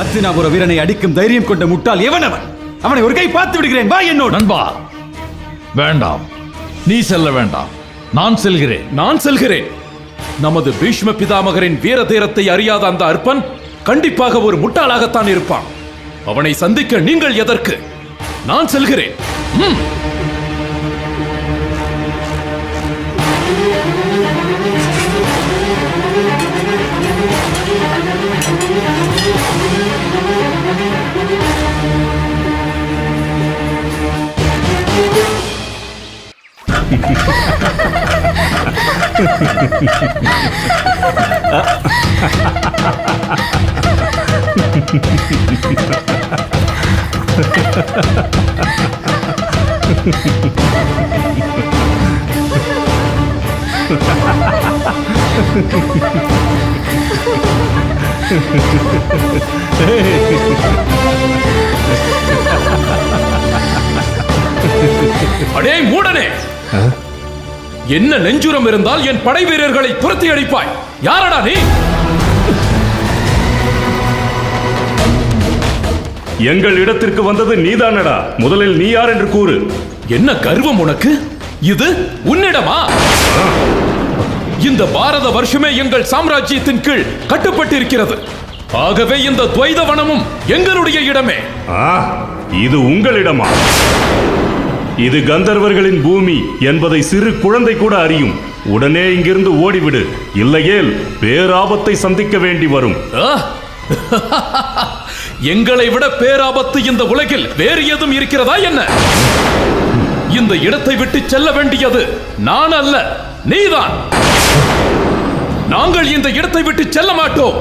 அத்தினாபுர வீரனை அடிக்கும் தைரியம் கொண்ட முட்டாள் எவன் அவன்? அவனை ஒரு கை பார்த்து விடுகிறேன், வா என்னோடு. நண்பா வேண்டாம், நீ செல்ல வேண்டாம், நான் செல்கிறேன். நான் செல்கிறேன். நமது பீஷ்ம பிதாமகரின் வீர தீரத்தை அறியாத அந்த அற்பன் கண்டிப்பாக ஒரு முட்டாளாகத்தான் இருப்பான். அவனை சந்திக்க நீங்கள் எதற்கு? நான் செல்கிறேன். அடே மூடனே, என்ன நெஞ்சுரம் இருந்தால் என் படை வீரர்களை துரத்தி அடிப்பாய்? யாரடா நீ? எங்கள் இடத்திற்கு வந்தது நீதானடா. முதலில் நீ யார் என்று கூறு. என்ன கர்வம் உனக்கு? இது உன்னிடமா? இந்த பாரத வருஷமே எங்கள் சாம்ராஜ்யத்தின் கீழ் கட்டுப்பட்டிருக்கிறது. ஆகவே இந்த துவைத வனமும் எங்களுடைய இடமே. இது உங்களிடமா? இது கந்தர்வர்களின் பூமி என்பதை சிறு குழந்தை கூட அறியும். உடனே இங்கிருந்து ஓடிவிடு, இல்லையேல் பேராபத்தை சந்திக்க வேண்டி வரும். எங்களை விட பேராபத்து இந்த உலகில் வேறு எதுவும் இருக்கிறதா என்ன? இந்த இடத்தை விட்டு செல்ல வேண்டியது நான் அல்ல, நீதான். நாங்கள் இந்த இடத்தை விட்டு செல்ல மாட்டோம்.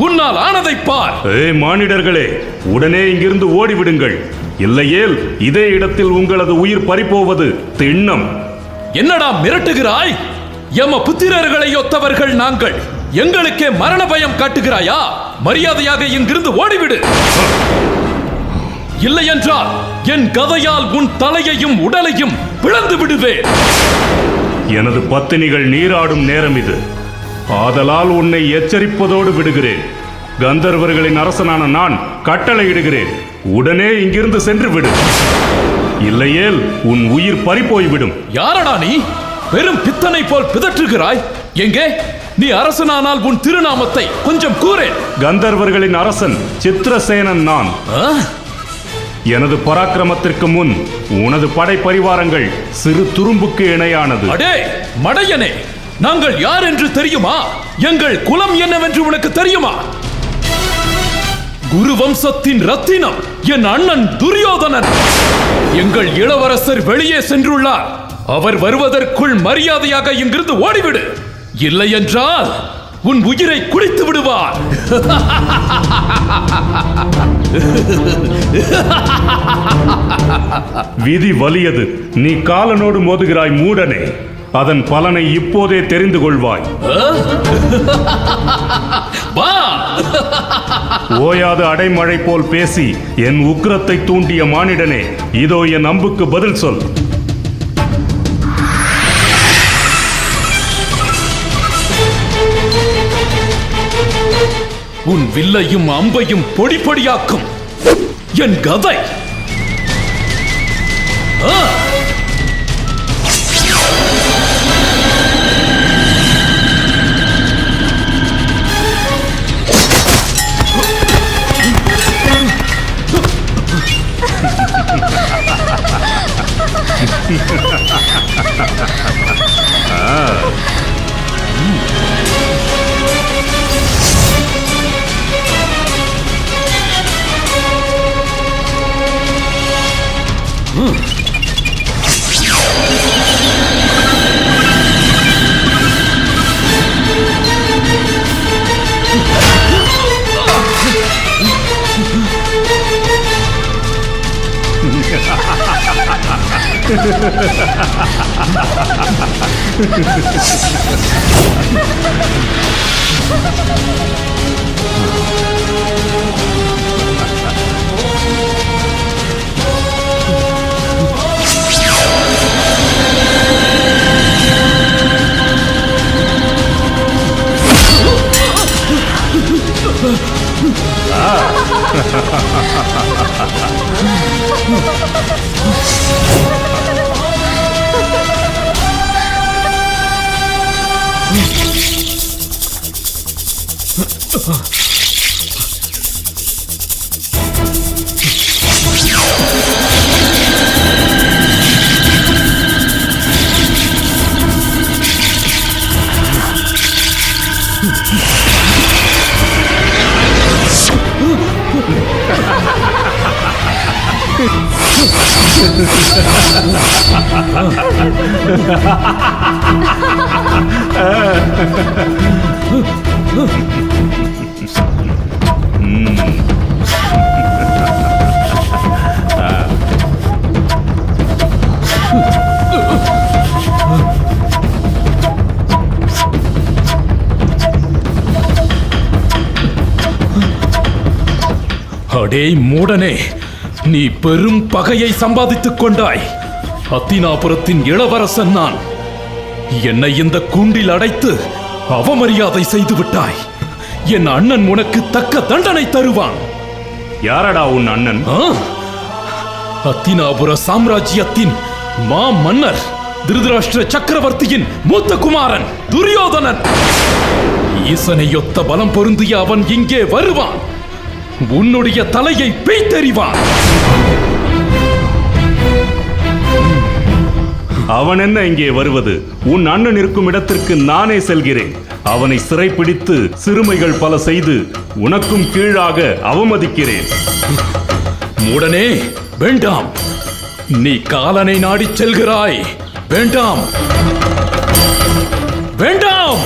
உன்னால் ஆனதை பார். மானிடர்களே, உடனே இங்கிருந்து ஓடிவிடுங்கள், இல்லையேல் இதே இடத்தில் உங்களது உயிர் பறிப்போவது திண்ணம். என்னடா மிரட்டுகிறாய்? எம புத்திரர்களை ஒத்தவர்கள் நாங்கள். எங்களுக்கே மரண பயம் காட்டுகிறாயா? மரியாதையாக இங்கிருந்து ஓடிவிடு. இல்லை என்றால் என் கதையால் உன் தலையையும் உடலையும் பிளந்து விடுவேன். எனது பத்தினிகள் நீராடும் நேரம் இது. ஆதலால் உன்னை எச்சரிப்பதோடு விடுகிறேன். கந்தர்வர்களின் அரசனான நான் கட்டளையிடுகிறேன், உடனே இங்கிருந்து சென்று விடு, இல்லையேல் உன் உயிர் பறிபோய்விடும். யாரடா நீ? பெரும் பித்தனை போல் பிதற்றுகிறாய். எங்கே நீ அரசனானால் உன் திருநாமத்தை கொஞ்சம் கூறேன். கந்தர்வர்களின் அரசன் சித்திரசேனன் நான். எனது பராக்கிரமத்திற்கு முன் உனது படை பரிவாரங்கள் சிறு துரும்புக்கு இணையானது. அடே மடையனே, நாங்கள் யார் என்று தெரியுமா? எங்கள் குலம் என்னவென்று உனக்கு தெரியுமா? குரு வம்சத்தின் ரத்தினம் என் அண்ணன் துரியோதனன். எங்கள் இளவரசர் வெளியே சென்றுள்ளார். அவர் வருவதற்குள் மரியாதையாக இங்கிருந்து ஓடிவிடு, இல்லை என்றால் உன் உயிரை குடித்து விடுவார். விதி வலியது. நீ காலனோடு மோதுகிறாய் மூடனே. அதன் பலனை இப்போதே தெரிந்து கொள்வாய். ஓயாத அடைமழை போல் பேசி என் உக்கிரத்தை தூண்டிய மானிடனே, இதோ என் அம்புக்கு பதில் சொல். உன் வில்லையும் அம்பையும் பொடி பொடியாக்கும் என் கதை. அடே மூடனே, நீ பெரும் பகையை சம்பாதித்துக் கொண்டாய். அத்தினாபுரத்தின் இளவரசன் நான். என்னை இந்த கூண்டில் அடைத்து அவமரியாதை செய்து விட்டாய். என் அண்ணன் உனக்கு தக்க தண்டனை தருவான். யாரடா உன் அண்ணன்? அத்தினாபுர சாம்ராஜ்யத்தின் மா மன்னர் திருதராஷ்டிர சக்கரவர்த்தியின் மூத்த குமாரன் துரியோதனன். ஈசனையொத்த பலம் பொருந்திய அவன் இங்கே வருவான். உன்னுடைய தலையை பிய்த்தெறிவான். அவன் என்ன இங்கே வருவது? உன் அண்ணன் இருக்கும் இடத்திற்கு நானே செல்கிறேன். அவனை சிறைப்பிடித்து சிறுமைகள் பல செய்து உனக்கும் கீழாக அவமதிக்கிறேன். மூடனே, வேண்டாம். நீ காலனை நாடிச் செல்கிறாய். வேண்டாம், வேண்டாம்.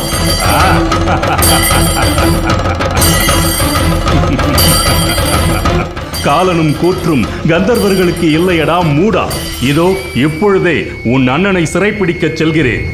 காலனும் கூற்றும் கந்தர்வர்களுக்கு இல்லையடா மூடா. இதோ இப்பொழுதே உன் அண்ணனை சிறைப்பிடிக்கச் செல்கிறேன்.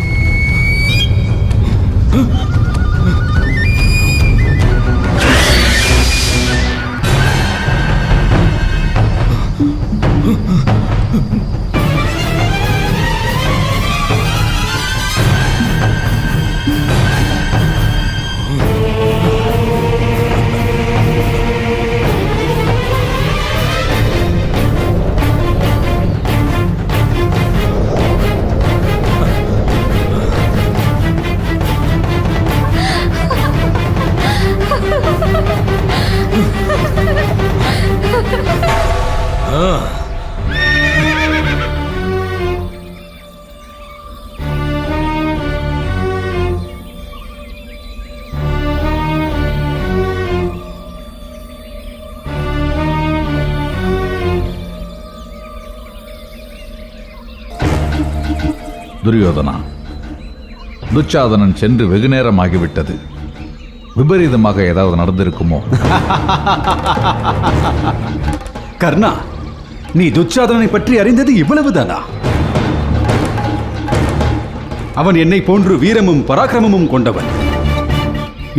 துரியோதனா, துச்சாதனன் சென்று வெகு நேரம் ஆகிவிட்டது. விபரீதமாக ஏதாவது நடந்திருக்குமோ? கர்ணா, நீ துச்சாதனனை பற்றி அறிந்தது இவ்வளவுதானா? அவன் என்னை போன்று வீரமும் பராக்கிரமமும் கொண்டவன்.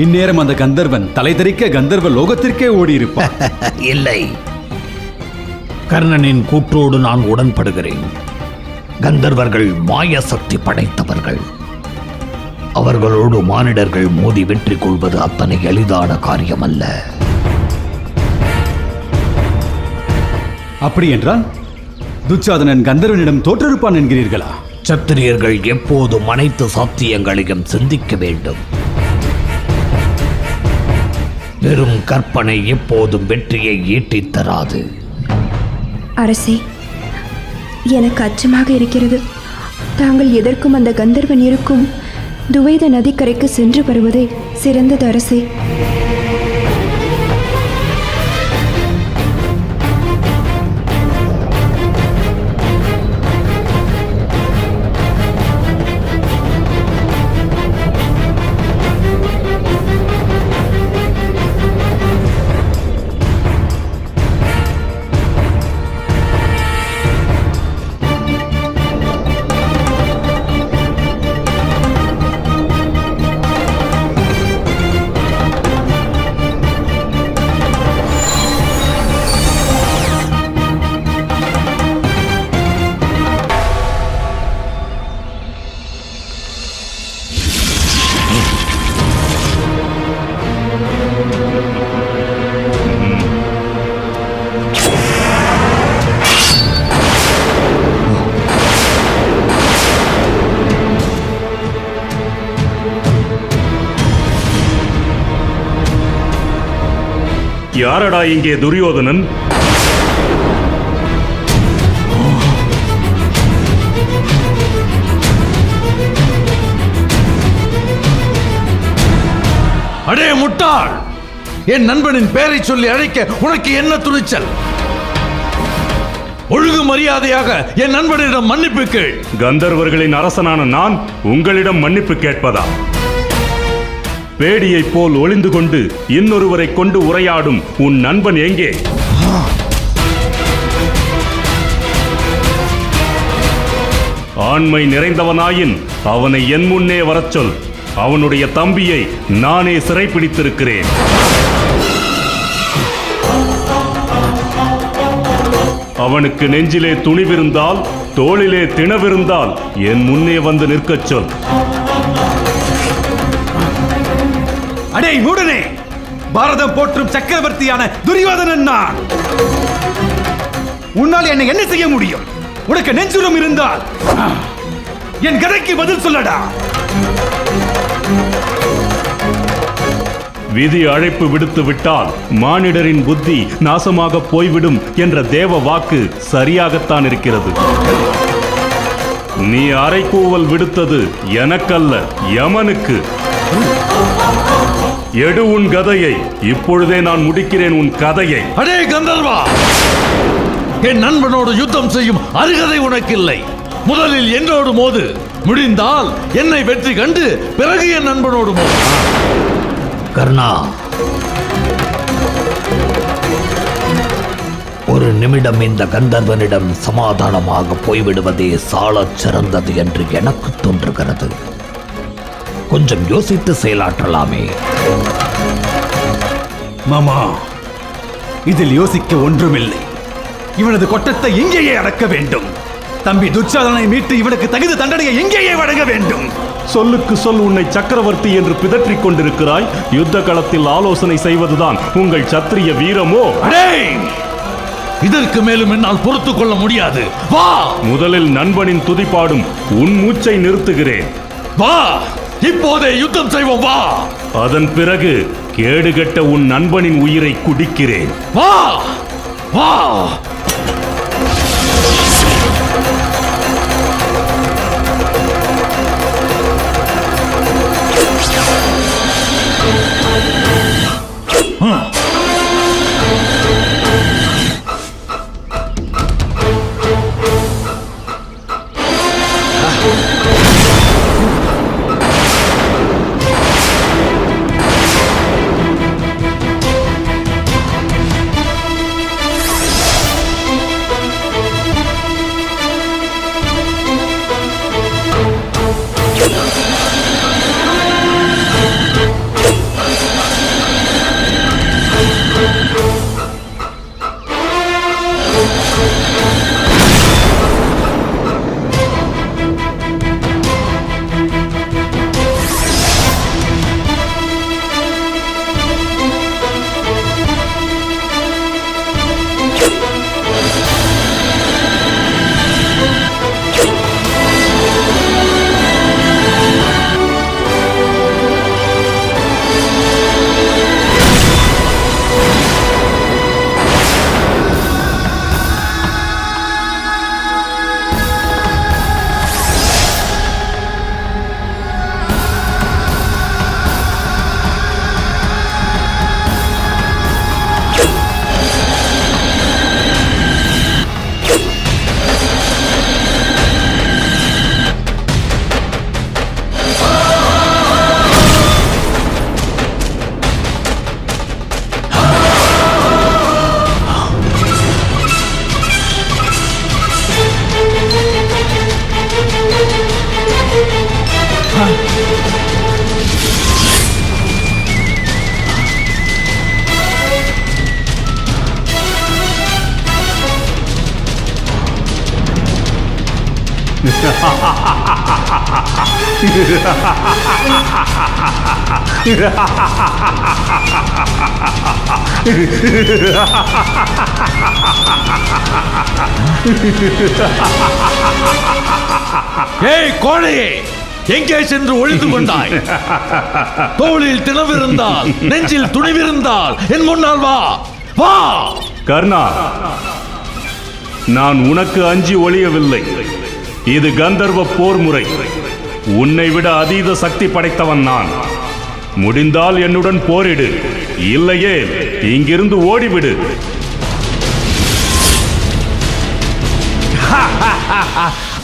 இந்நேரம் அந்த கந்தர்வன் தலை தெறிக்க கந்தர்வ லோகத்திற்கே ஓடியிருப்பான். இல்லை, கர்ணனின் கூற்றோடு நான் உடன்படுகிறேன். கந்தர்வர்கள் மாய சக்தி படைத்தவர்கள். அவர்களோடு மானிடர்கள் மோதி வெற்றி கொள்வது அத்தனை எளிதான காரியம் அல்ல. அப்படி என்றால் துச்சாதனன் கந்தர்வனிடம் தோற்றிருப்பான் என்கிறீர்களா? சத்திரியர்கள் எப்போதும் அனைத்து சாத்தியங்களையும் சிந்திக்க வேண்டும். வெறும் கற்பனை எப்போதும் வெற்றியை ஈட்டித் தராது. அரசே, எனக்கு அச்சமாக இருக்கிறது. தாங்கள் எதற்கும் அந்த கந்தர்வன் இருக்கும் துவைத நதிக்கரைக்கு சென்று வருவதே சிறந்தது அரசே. யாரடா இங்கே துரியோதனன்? அடே முட்டாள்! என் நண்பனின் பெயரை சொல்லி அழைக்க உனக்கு என்ன துணிச்சல்? ஒழுங்கு மரியாதையாக என் நண்பனிடம் மன்னிப்பு கேள். கந்தர்வர்களின் அரசனான நான் உங்களிடம் மன்னிப்பு கேட்பதா? பேடியைப் போல் ஒளிந்து கொண்டு இன்னொருவரை கொண்டு உரையாடும் உன் நண்பன் எங்கே? ஆண்மை நிறைந்தவனாயின் அவனை என் முன்னே வரச் சொல். அவனுடைய தம்பியை நானே சிறைப்பிடித்திருக்கிறேன். அவனுக்கு நெஞ்சிலே துணிவிருந்தால், தோளிலே திணவிருந்தால் என் முன்னே வந்து நிற்கச் சொல். அடே மூடனே, பாரதம் போற்றும் சக்கரவர்த்தியான துரியோதனன் நான். உன்னால் என்னை என்ன செய்ய முடியும்? உனக்கு நெஞ்சுரம் இருந்தால் என் கதைக்கு பதில் சொல்லடா. விதி அழைப்பு விடுத்து விட்டால் மானிடரின் புத்தி நாசமாக போய்விடும் என்ற தேவ வாக்கு சரியாகத்தான் இருக்கிறது. நீ அறைகூவல் விடுத்தது எனக்கல்ல, யமனுக்கு. எடு உன் கதையை. இப்பொழுதே நான் முடிக்கிறேன் உன் கதையை. அடே கந்தர்வா! என் நண்பனோடு யுத்தம் செய்யும் அருகதை உனக்கில்லை. முதலில் என்னோடு மோது. முடிந்தால் என்னை வெற்றி கண்டு பிறகு என் நண்பனோடு மோது. கர்ணா, ஒரு நிமிடம் இந்த கந்தர்வனிடம் சமாதானமாக போய்விடுவதே சாலச் சிறந்தது என்று எனக்கு தோன்றுகிறது. கொஞ்சம் யோசித்து செயலாற்றலாமே. மாமா, இதில் யோசிக்க ஒன்றுமில்லை. இவனது கொட்டத்தை எங்கேயே அடக்க வேண்டும். தம்பி துச்சாதனை மீட்டு இவனுக்கு தகுந்த தண்டனையை எங்கேயே வழங்க வேண்டும். சொல்லுக்கு சொல் உன்னை சக்கரவர்த்தி என்று பிதற்றிக் கொண்டிருக்கிறாய். யுத்த களத்தில் ஆலோசனை செய்வதுதான் உங்கள் சத்திரிய வீரமோ? அடே! இதற்கு மேலும் என்னால் பொறுத்துக் கொள்ள முடியாது. வா! முதலில் நண்பனின் துதிப்பாடும் உன் மூச்சை நிறுத்துகிறேன். வா! இப்போதே யுத்தம் செய்வோம். வா! அதன் பிறகு கேடுகட்ட உன் நண்பனின் உயிரை குடிக்கிறேன். வா! வா! ஏய் கோழையே, எங்கே சென்று ஒளிந்து கொண்டாய்? தோளில் தினவிருந்தால், நெஞ்சில் துணிவிருந்தால் என் முன்னால் வா, வா. கர்ணா, நான் உனக்கு அஞ்சி ஒளியவில்லை. இது கந்தர்வ போர் முறை. உன்னை விட அதீத சக்தி படைத்தவன் நான். முடிந்தால் என்னுடன் போரிடு, இல்லையே இங்கிருந்து ஓடிவிடு.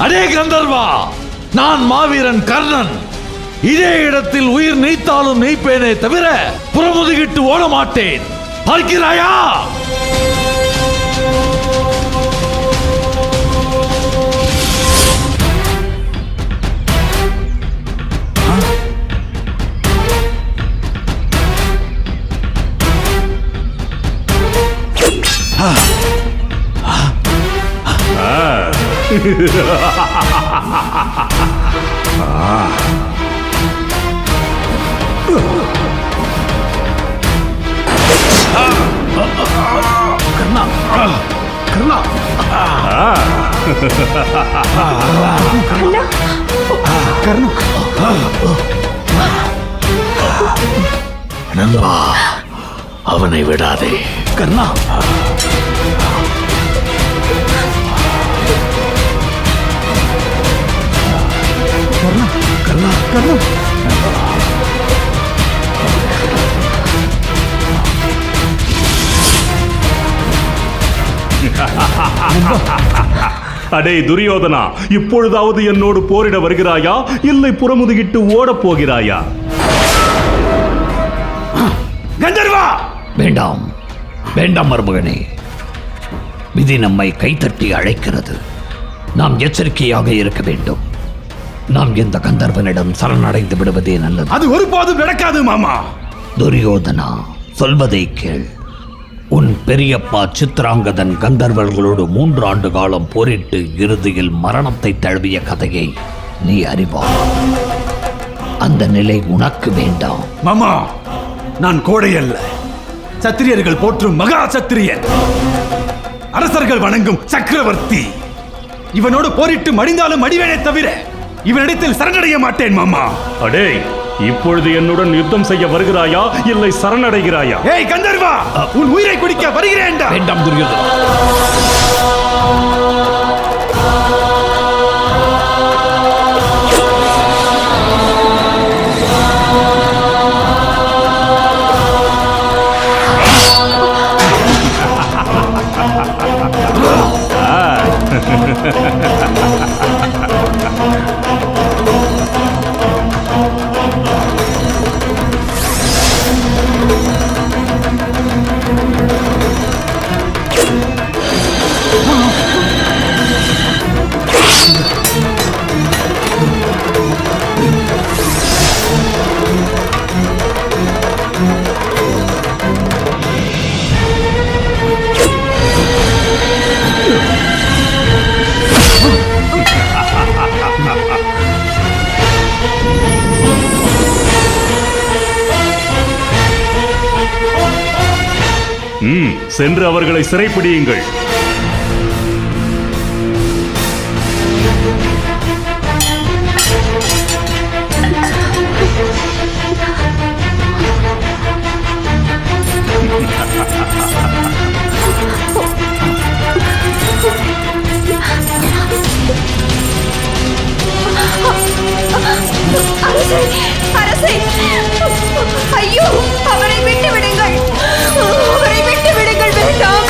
அடே கந்தர்வா, நான் மாவீரன் கர்ணன். இதே இடத்தில் உயிர் நீத்தாலும் நீப்பேனே தவிர புறமுதுகிட்டு ஓட மாட்டேன். பார்க்கிறாயா? நண்பா, அவனை விடாதே. கர்ணா, கர்ணா, கர்ணா. அடே துரியோதனா, இப்பொழுதாவது என்னோடு போரிட வருகிறாயா, இல்லை புறமுதுகிட்டு ஓடப் போகிறாயா? கந்தர்வா! வேண்டாம், வேண்டாம் மருமகனே. விதி நம்மை கைத்தட்டி அழைக்கிறது. நாம் எச்சரிக்கையாக இருக்க வேண்டும். நாம் இந்த கந்தர்வனிடம் சரணடைந்து விடுவதே நல்லது. அது ஒருபோதும் நடக்காது மாமா. துரியோதனா, சொல்வதை கேள். உன் பெரியப்பா சித்ராங்கதன் கந்தர்வர்களோடு 3 ஆண்டு காலம் போரிட்டு இறுதியில் மரணத்தை தழுவிய கதையை நீ அறிவாய். அந்த நிலை உனக்கு வேண்டாம். மாமா, நான் கோடை அல்ல, சத்திரியர்கள் போற்றும் மகா சத்திரியன், அரசர்கள் வணங்கும் சக்கரவர்த்தி. இவனோடு போரிட்டு மடிந்தாலும் மடிவேனே தவிர இவனிடத்தில் சரணடைய மாட்டேன் மாமா. அடே, இப்பொழுது என்னுடன் யுத்தம் செய்ய வருகிறாயா, இல்லை சரணடைகிறாயா? ஏய் கந்தர்வா, உன் உயிரை குடிக்க வருகிறேன்டா. வேண்டாம் துரியோதனா. சென்று அவர்களை சிறைப்பிடியுங்கள். அரசே, அரசே! ஐயோ, அவரை விட்டு விடுங்கள், அவரை விட்டு விடுங்கள், வேண்டாம்.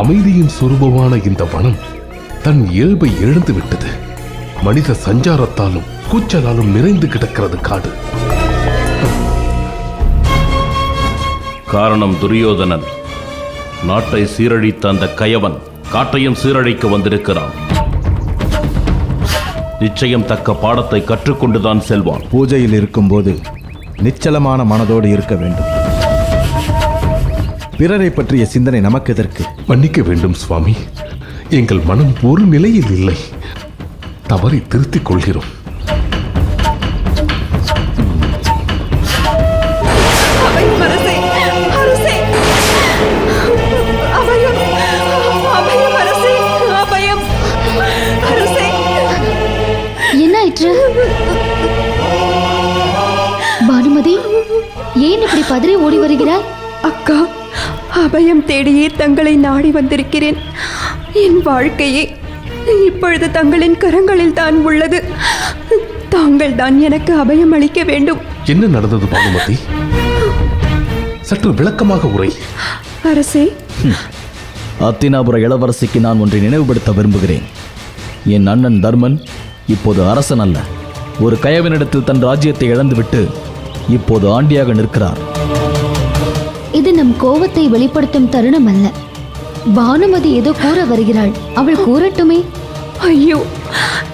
அமைதியின் சுரூபமான இந்த வனம் தன் இயல்பை இழந்து விட்டது. மனித சஞ்சாரத்தாலும் கூச்சலாலும் நிறைந்து கிடக்கிறது காடு. காரணம் துரியோதனன். நாட்டை சீரழித்த அந்த கயவன் காட்டையும் சீரழிக்க வந்திருக்கிறான். நிச்சயம் தக்க பாடத்தை கற்றுக்கொண்டுதான் செல்வான். பூஜையில் இருக்கும்போது நிச்சலமான மனதோடு இருக்க வேண்டும். பிறரை பற்றிய சிந்தனை நமக்கு எதற்கு? மன்னிக்க வேண்டும் சுவாமி, எங்கள் மனம் ஒரு நிலையில் இல்லை. தவறை திருத்திக் கொள்கிறோம். அபயம் அரசே, அரசே! அபயம், அபயம் அரசே, அபயம் அரசே! என்னாயிற்று? பானுமதி, ஏன் இப்படி பதறி ஓடி வருகிறாய்? அக்கா, அபயம் தேடியே தங்களை நாடி வந்திருக்கிறேன். என் வாழ்க்கையே இப்பொழுது தங்களின் கரங்களில் தான் உள்ளது. தாங்கள் தான் எனக்கு அபயம் அளிக்க வேண்டும். என்ன நடந்தது பானுமதி? சற்று விளக்கமாக உரை. அரசே, அத்தினாபுர இளவரசிக்கு நான் ஒன்றை நினைவுபடுத்த விரும்புகிறேன். என் அண்ணன் தர்மன் இப்போது அரசன் அல்ல, ஒரு கயவனிடத்தில் தன் ராஜ்யத்தை இழந்துவிட்டு இப்போது ஆண்டியாக நிற்கிறார். இது நம் கோபத்தை வெளிப்படுத்தும் தருணம் அல்ல. பானுமதி ஏதோ கூற வருகிறாள், அவள் கூறட்டுமே. ஐயோ,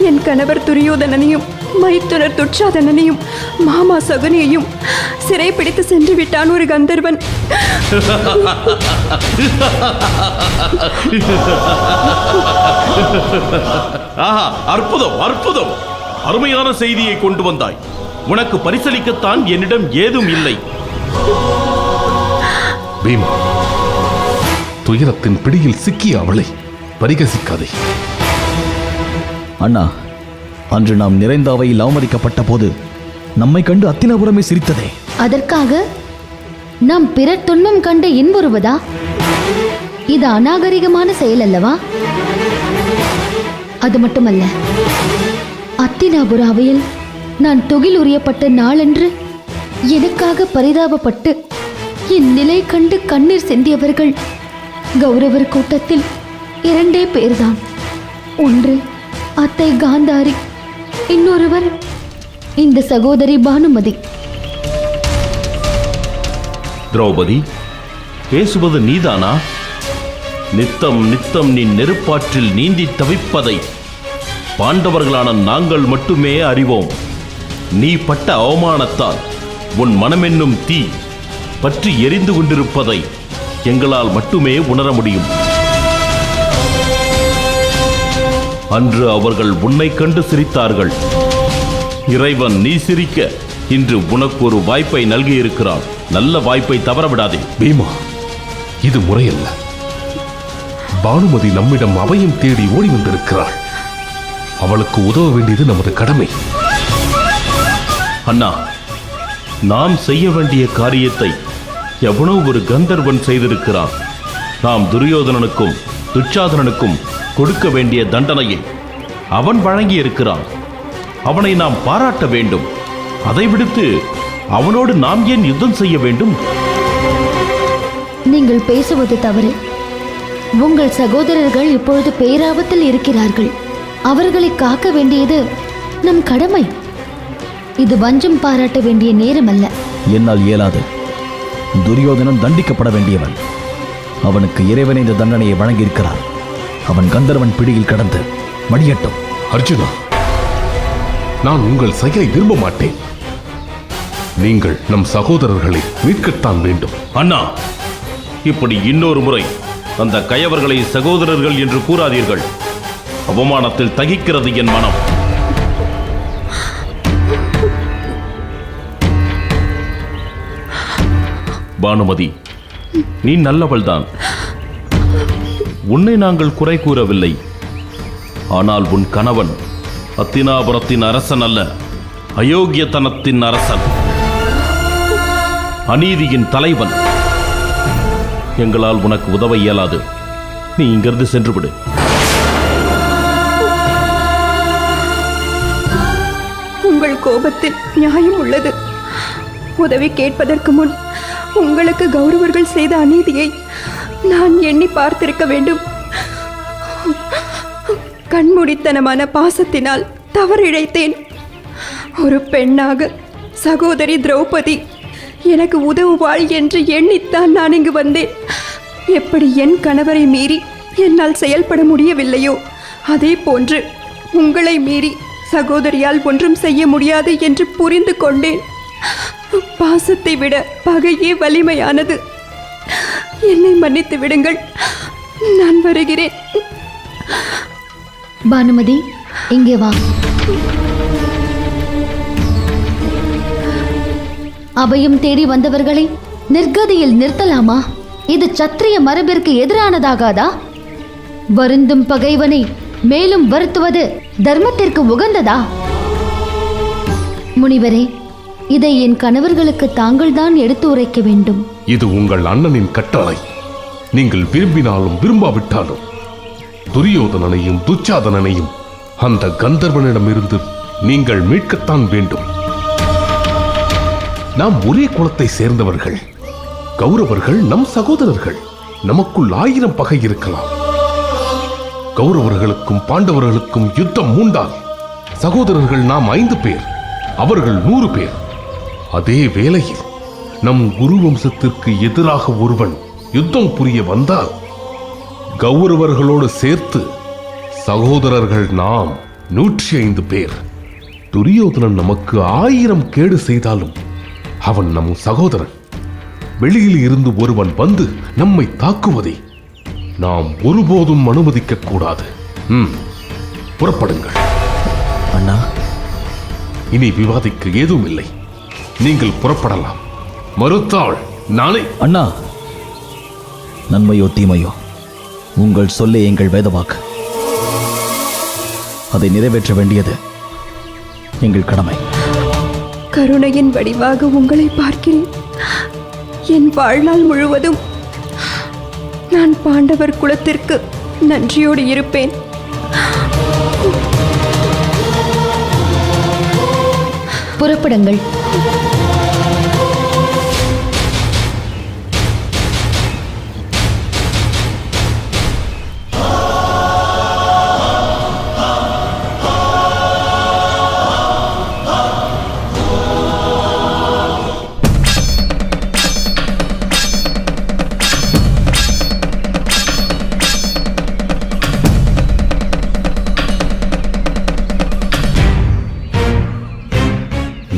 என் கணவர் துரியோதனனையும் மைத்துனர் துச்சாதனனையும் மாமா சகுனியையும் சிறை பிடித்து சென்று விட்டான் ஒரு கந்தர்வன். ஆஹா, அற்புதம் அற்புதம்! அருமையான செய்தியை கொண்டு வந்தாய். உனக்கு பரிசளிக்கத்தான் என்னிடம் ஏதும் இல்லை. பீமா, துயரத்தின் பிடியில் சிக்கிய அவளை பரிகசிக்காதே. அண்ணா, அன்று நாம் நிறைந்த அவையில் அவமதிக்கப்பட்ட போது நம்மை கண்டு அத்தினாபுரமே சிரித்ததே. அதற்காக நாம் பிறர் துன்பம் கண்டு இன்புறுவதா? இது அநாகரிகமான செயல் அல்லவா? அது மட்டுமல்ல, அத்தினாபுர அவையில் நான் துகில் உரியப்பட்ட நாளன்று எனக்காக பரிதாபப்பட்டு என் நிலை கண்டு கண்ணீர் சிந்தியவர்கள் கௌரவர் கூட்டத்தில் 2 பேர்தான். ஒன்று அத்தை காந்தாரி, இன்னொருவர் இந்த சகோதரி பானுமதி. திரௌபதி, பேசுவது நீதானா? நித்தம் நித்தம் நீ நெருப்பாற்றில் நீந்தி தவிப்பதை பாண்டவர்களான நாங்கள் மட்டுமே அறிவோம். நீ பட்ட அவமானத்தால் உன் மனமென்னும் தீ பற்றி எரிந்து கொண்டிருப்பதை எங்களால் மட்டுமே உணர முடியும். அன்று அவர்கள் உன்னை கண்டு சிரித்தார்கள். இறைவன் நீ சிரிக்க இன்று உனக்கு ஒரு வாய்ப்பை நல்கியிருக்கிறான். நல்ல வாய்ப்பை தவறவிடாதே. பீமா, இது முறையல்ல. பானுமதி நம்மிடம் அபயம் தேடி ஓடி வந்திருக்கிறாள். அவளுக்கு உதவ வேண்டியது நமது கடமை. அண்ணா, நாம் செய்ய வேண்டிய காரியத்தை எவனோ ஒரு கந்தர்வன் செய்திருக்கிறான். நாம் துரியோதனனுக்கும் துச்சாதனனுக்கும் கொடுக்க வேண்டிய தண்டனையை அவன் வழங்கியிருக்கிறான். அவனை நாம் பாராட்ட வேண்டும். அதை விடுத்து அவனோடு நாம் ஏன் யுத்தம் செய்ய வேண்டும்? நீங்கள் பேசுவது தவறு. உங்கள் சகோதரர்கள் இப்பொழுது பேராபத்தில் இருக்கிறார்கள். அவர்களை காக்க வேண்டியது நம் கடமை. இது வஞ்சம் பாராட்ட வேண்டிய நேரம் அல்ல. என்னால் இயலாது. துரியோதனன் தண்டிக்கப்பட வேண்டியவன். அவனுக்கு இறைவன் இந்த தண்டனையை வழங்கியிருக்கிறார். அவன் கந்தர்வன் பிடியில் கடந்து மடியட்டும். அர்ஜுனா, நான் உங்கள் செயலை விரும்ப மாட்டேன். நீங்கள் நம் சகோதரர்களை மீட்கத்தான் வேண்டும். அண்ணா, இப்படி இன்னொரு முறை அந்த கயவர்களை சகோதரர்கள் என்று கூறாதீர்கள். அவமானத்தில் தகிக்கிறது என் மனம். பானுமதி, நீ நல்லவள்தான். உன்னை நாங்கள் குறை கூறவில்லை. ஆனால் உன் கணவன் அத்தினாபுரத்தின் அரசன் அல்ல, அயோக்கியத்தனத்தின் அரசன், அநீதியின் தலைவன். எங்களால் உனக்கு உதவ இயலாது. நீ இங்கிருந்து சென்று விடு. உங்கள் கோபத்தில் நியாயம் உள்ளது. உதவி கேட்பதற்கு முன் உங்களுக்கு கௌரவர்கள் செய்த அநீதியை நான் எண்ணி பார்த்திருக்க வேண்டும். கண்மூடித்தனமான பாசத்தினால் தவறிழைத்தேன். ஒரு பெண்ணாக சகோதரி திரௌபதி எனக்கு உதவுவாள் என்று எண்ணித்தான் நான் இங்கு வந்தேன். எப்படி என் கணவரை மீறி என்னால் செயல்பட முடியவில்லையோ அதே போன்று உங்களை மீறி சகோதரியால் ஒன்றும் செய்ய முடியாது என்று புரிந்து கொண்டேன். பாசத்தை விட பகையே வலிமையானது. என்னை மன்னித்து விடுங்கள், நான் வருகிறேன். பானுமதி, இங்கே வா. அபயம் தேடி வந்தவர்களை நிர்கதியில் நிறுத்தலாமா? இது சத்திரிய மரபிற்கு எதிரானதாகாதா? வருந்தும் பகைவனை மேலும் வருத்துவது தர்மத்திற்கு உகந்ததா? முனிவரே, இதை என் கணவர்களுக்கு தாங்கள் தான் எடுத்து உரைக்க வேண்டும். இது உங்கள் அண்ணனின் கட்டளை. நீங்கள் விரும்பினாலும் விரும்பாவிட்டாலும் துரியோதனனையும் துச்சாதனனையும் அந்த கந்தர்வனிடமிருந்து நீங்கள் மீட்கத்தான் வேண்டும். நாம் ஒரே குலத்தை சேர்ந்தவர்கள். கௌரவர்கள் நம் சகோதரர்கள். நமக்குள் 1000 பகை இருக்கலாம். கௌரவர்களுக்கும் பாண்டவர்களுக்கும் யுத்தம் மூண்டால் சகோதரர்கள் நாம் 5 பேர், அவர்கள் 100 பேர். அதே வேளையில் நம் குரு வம்சத்திற்கு எதிராக ஒருவன் யுத்தம் புரிய வந்தால் கௌரவர்களோடு சேர்த்து சகோதரர்கள் நாம் 105 பேர். துரியோதனன் நமக்கு 1000 கேடு செய்தாலும் அவன் நம் சகோதரன். வெளியில் இருந்து ஒருவன் வந்து நம்மை தாக்குவதை நாம் ஒருபோதும் அனுமதிக்க கூடாது. புறப்படுங்கள். அண்ணா, இனி விவாதிக்க ஏதும் இல்லை. நீங்கள் புறப்படலாம். மறுத்தாள் நானே. அண்ணா, நன்மையோ தீமையோ உங்கள் சொல்லே எங்கள் வேதவாக்கு. அதை நிறைவேற்ற வேண்டியது எங்கள் கடமை. கருணையின் வடிவாக உங்களை பார்க்கிறேன். என் வாழ்நாள் முழுவதும் நான் பாண்டவர் குலத்திற்கு நன்றியோடு இருப்பேன். புறப்படுங்கள்.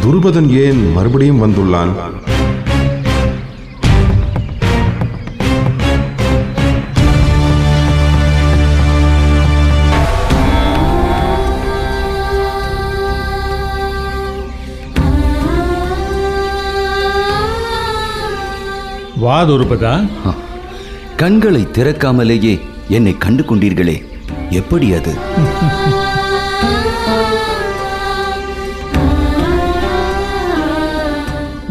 துருபதன் ஏன் மறுபடியும் வந்துள்ளான்? வா துருபதா. கண்களை திறக்காமலேயே என்னை கண்டு கொண்டீர்களே, எப்படி அது?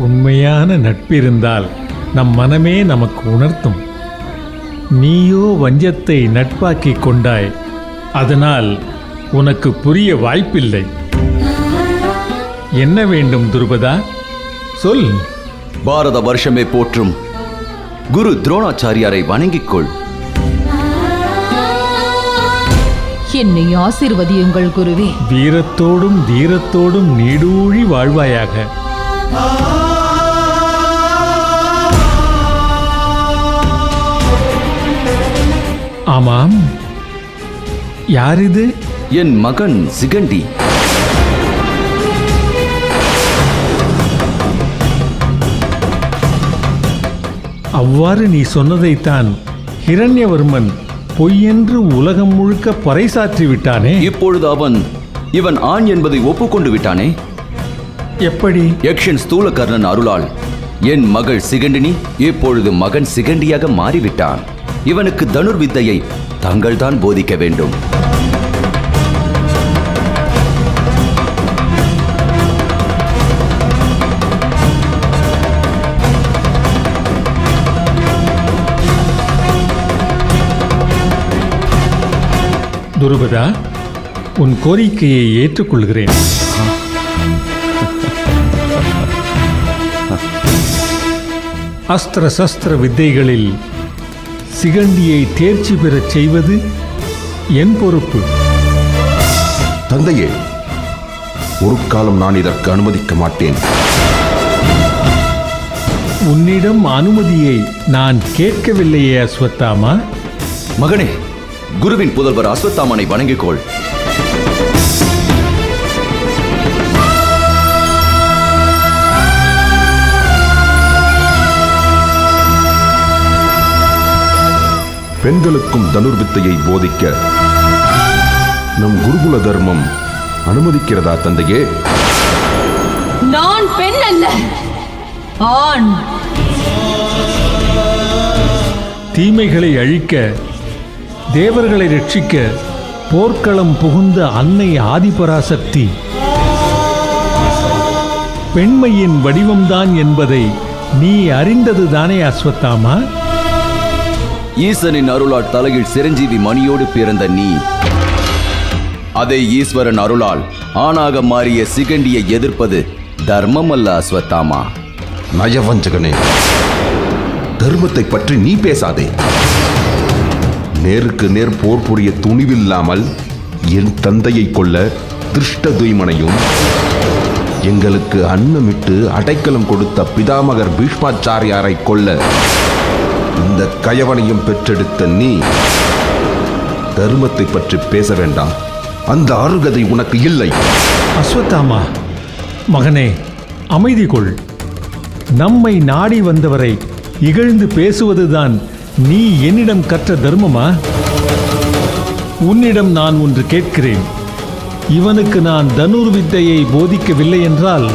உண்மையான நட்பிருந்தால் நம் மனமே நமக்கு உணர்த்தும். நீயோ வஞ்சத்தை நட்பாக்கிக் கொண்டாய். அதனால் உனக்கு புரிய வாய்ப்பில்லை. என்ன வேண்டும் துருபதா, சொல். பாரத வருஷமே போற்றும் குரு துரோணாச்சாரியாரை வணங்கிக் கொள். என்னை ஆசீர்வதியுங்கள் குருவே. வீரத்தோடும் தீரத்தோடும் நீடூழி வாழ்வாயாக. ஆமாம், யார் இது? என் மகன் சிகண்டி. அவ்வாறு நீ சொன்னதைத்தான் ஹிரண்யவர்மன் பொய்யென்று உலகம் முழுக்க பறைசாற்றி விட்டானே. இப்பொழுது இவன் ஆண் என்பதை ஒப்புக்கொண்டு விட்டானே. எப்படி? யக்ஷன் ஸ்தூலகர்ணன் அருளால் என் மகள் சிகண்டினி இப்பொழுது மகன் சிகண்டியாக மாறிவிட்டான். இவனுக்கு தனுர்வித்தையை தாங்கள்தான் போதிக்க வேண்டும். துருபதா, உன் கோரிக்கையை ஏற்றுக்கொள்கிறேன். அஸ்திர சஸ்திர வித்தைகளில் சிகண்டியை தேர்ச்சி பெறச் செய்வது என் பொறுப்பு. தந்தையே, ஒரு காலம் நான் இதற்கு அனுமதிக்க மாட்டேன். உன்னிடம் அனுமதியை நான் கேட்கவில்லையே அஸ்வத்தாமா. மகனே, குருவின் புதல்வர் அஸ்வத்தாமனை வணங்கிக்கொள். பெண்களுக்கும் தனுர்வித்தையை போதிக்க நம் குருகுல தர்மம் அனுமதிக்கிறதா தந்தையே? நான் பெண் அல்ல, ஆண். தீமைகளை அழிக்க, தேவர்களை ரட்சிக்க போர்க்களம் புகுந்த அன்னை ஆதிபராசக்தி பெண்மையின் வடிவம்தான் என்பதை நீ அறிந்ததுதானே அஸ்வத்தாமா? ஈசனின் அருளால் தலையில் சிரஞ்சீவி மணியோடு பிறந்த நீ, அதை ஈஸ்வரன் அருளால் ஆணாக மாறிய சிகண்டியை எதிர்ப்பது தர்மம் அல்ல அஸ்வத்தாமா. நயவஞ்சகனே, தர்மத்தை பற்றி நீ பேசாதே. நேருக்கு நேர் போர் புரிய துணிவில்லாமல் என் தந்தையை கொல்ல திருஷ்ட துய்மனையும், எங்களுக்கு அன்னமிட்டு அடைக்கலம் கொடுத்த பிதாமகர் பீஷ்மாச்சாரியாரை கொல்ல இந்த கயவனையும் பெற்றெடுத்த நீ தர்மத்தை பற்றி பேச வேண்டாம். அந்த அருகதை உனக்கு இல்லை. அஸ்வத்தாமா, மகனே, அமைதி கொள். நம்மை நாடி வந்தவரை இகழ்ந்து பேசுவதுதான் நீ என்னிடம் கற்ற தர்மமா? உன்னிடம் நான் ஒன்று கேட்கிறேன். இவனுக்கு நான் தனுர்வித்தையை போதிக்கவில்லை என்றால்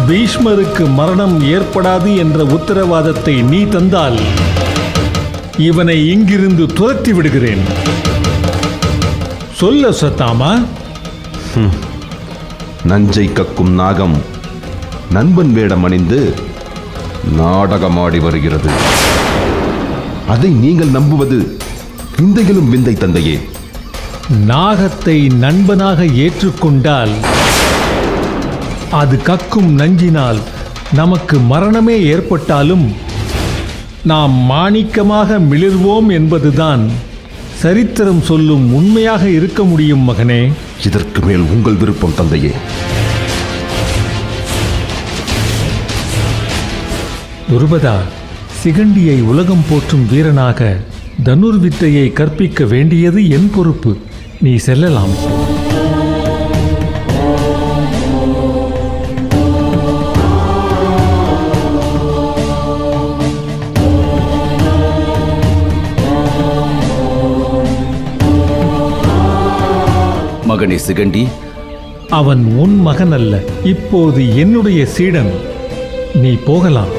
பீஷ்மருக்கு மரணம் ஏற்படாது என்ற உத்தரவாதத்தை நீ தந்தால் இவனை இங்கிருந்து துரத்தி விடுகிறேன். சொல்ல சத்தாமா. நஞ்சை கக்கும் நாகம் நண்பன் வேடம் அணிந்து நாடகமாடி வருகிறது. அதை நீங்கள் நம்புவது விந்தையிலும் விந்தை தந்தையே. நாகத்தை நண்பனாக ஏற்றுக்கொண்டால் அது கக்கும் நஞ்சினால் நமக்கு மரணமே ஏற்பட்டாலும் நாம் மாணிக்கமாக மிளிர்வோம் என்பதுதான் சரித்திரம் சொல்லும் உண்மையாக இருக்க முடியும் மகனே. இதற்கு மேல் உங்கள் விருப்பம் தந்தையே. துருபதா, சிகண்டியை உலகம் போற்றும் வீரனாக தனுர்வித்தையை கற்பிக்க வேண்டியது என் பொறுப்பு. நீ செல்லலாம். மகனே சிகண்டி, அவன் உன் மகன் அல்ல, இப்போது என்னுடைய சீடன். நீ போகலாம்.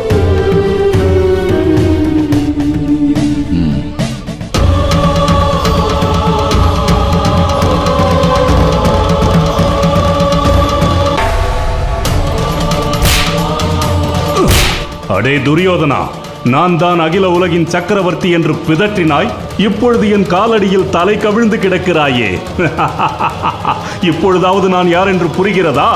அடே துரியோதனா, நான் தான் அகில உலகின் சக்கரவர்த்தி என்று பிதற்றினாய். இப்பொழுது என் காலடியில் தலை கவிழ்ந்து கிடக்கிறாயே. இப்பொழுதாவது நான் யார் என்று புரிகிறதா?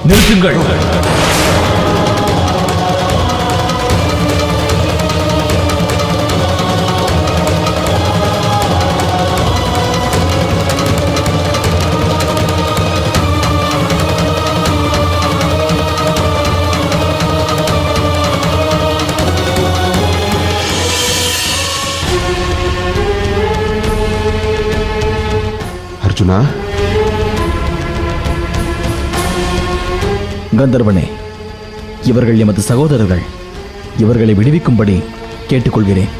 நிறுத்துங்கள். அர்ஜுனா, கந்தர்வனே, இவர்கள் எமது சகோதரர்கள். இவர்களை விடுவிக்கும்படி கேட்டுக்கொள்கிறேன்.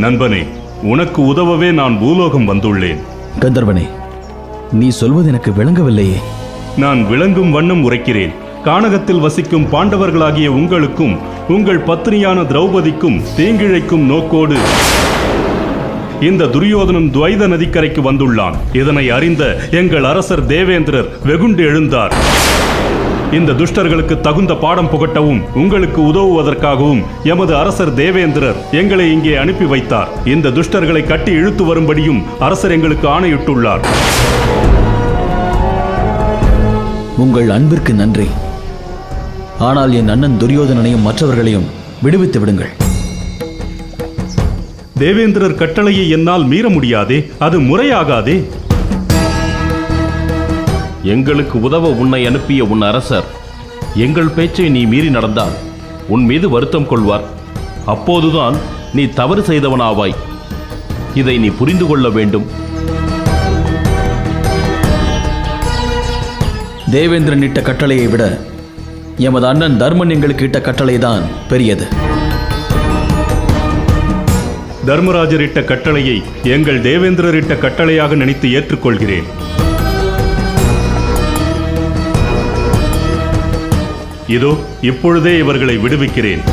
நண்பனே, உனக்கு உதவவே நான் பூலோகம் வந்துள்ளேன். கந்தர்வனே, நீ சொல்வது எனக்கு விளங்கவில்லையே. நான் விளங்கும் வண்ணம் உரைக்கிறேன். கானகத்தில் வசிக்கும் பாண்டவர்களாகிய உங்களுக்கும் உங்கள் பத்னியான திரௌபதிக்கும் தீங்கிழைக்கும் நோக்கோடு இந்த துரியோதனன் துவைத நதிக்கரைக்கு வந்துள்ளான். இதனை அறிந்த எங்கள் அரசர் தேவேந்திரர் வெகுண்டு எழுந்தார். இந்த துஷ்டர்களுக்கு தகுந்த பாடம் புகட்டவும் உங்களுக்கு உதவுவதற்காகவும் எமது அரசர் தேவேந்திரர் எங்களை இங்கே அனுப்பி வைத்தார். இந்த துஷ்டர்களை கட்டி இழுத்து வரும்படியும் அரசர் எங்களுக்கு ஆணையிட்டுள்ளார். உங்கள் அன்பிற்கு நன்றி. ஆனால் என் அண்ணன் துரியோதனனையும் மற்றவர்களையும் விடுவித்து விடுங்கள். தேவேந்திரர் கட்டளையை என்னால் மீற முடியாதே, அது முறையாகாதே. எங்களுக்கு உதவ உன்னை அனுப்பிய உன் அரசர் எங்கள் பேச்சை நீ மீறி நடந்தால் உன் மீது வருத்தம் கொள்வார். அப்போதுதான் நீ தவறு செய்தவனாவாய். இதை நீ புரிந்து கொள்ள வேண்டும். தேவேந்திரன் இட்ட கட்டளையை விட எமது அண்ணன் தர்மன் எங்களுக்கு இட்ட கட்டளைதான் பெரியது. தர்மராஜர் இட்ட கட்டளையை எங்கள் தேவேந்திரர் இட்ட கட்டளையாக நினைத்து ஏற்றுக்கொள்கிறேன். இதோ இப்பொழுதே இவர்களை விடுவிக்கிறேன்.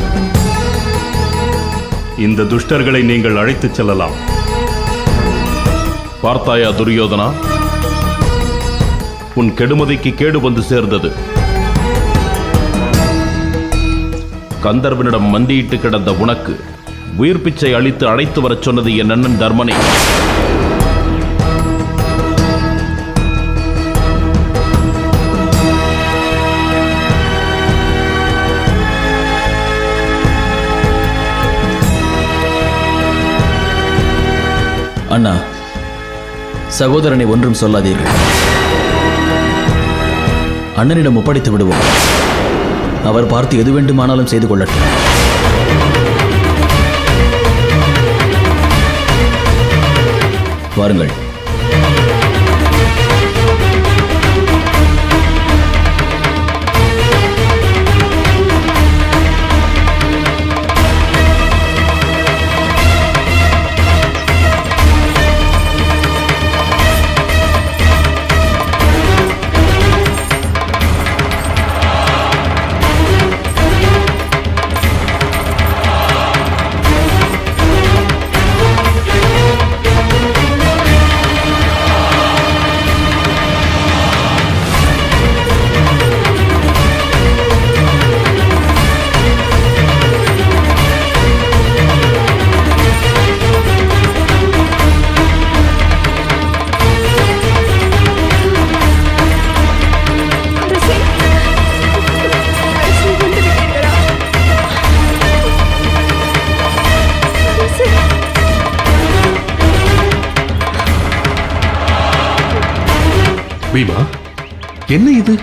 இந்த துஷ்டர்களை நீங்கள் அழைத்துச் செல்லலாம். பார்த்தாயா துரியோதனா, உன் கெடுமதிக்கு கேடு வந்து சேர்ந்தது. கந்தர்வனிடம் மண்டியிட்டு கிடந்த உனக்கு உயிர் பிச்சை அளித்து அழைத்து வரச் சொன்னது என் அண்ணன் தர்மனே. அண்ணா, சகோதரனை ஒன்றும் சொல்லாதீர்கள். அண்ணனிடம் ஒப்படைத்து விடுவோம். அவர் பார்த்து எது வேண்டுமானாலும் செய்து கொள்ளட்டும். வாருங்கள். பீமா, என்ன இது?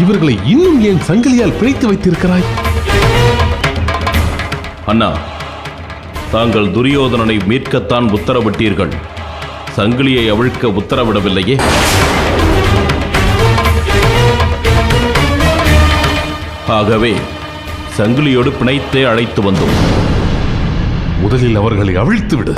இவர்களை இன்னும் ஏன் சங்கிலியால் பிழைத்து வைத்திருக்கிறாய்? அண்ணா, தாங்கள் துரியோதனனை மீட்கத்தான் உத்தரவிட்டீர்கள். சங்கிலியை அவிழ்க்க உத்தரவிடவில்லையே. ஆகவே சங்கிலியோடு பிணைத்தே அழைத்து வந்தோம். முதலில் அவர்களை அவிழ்த்து விடு.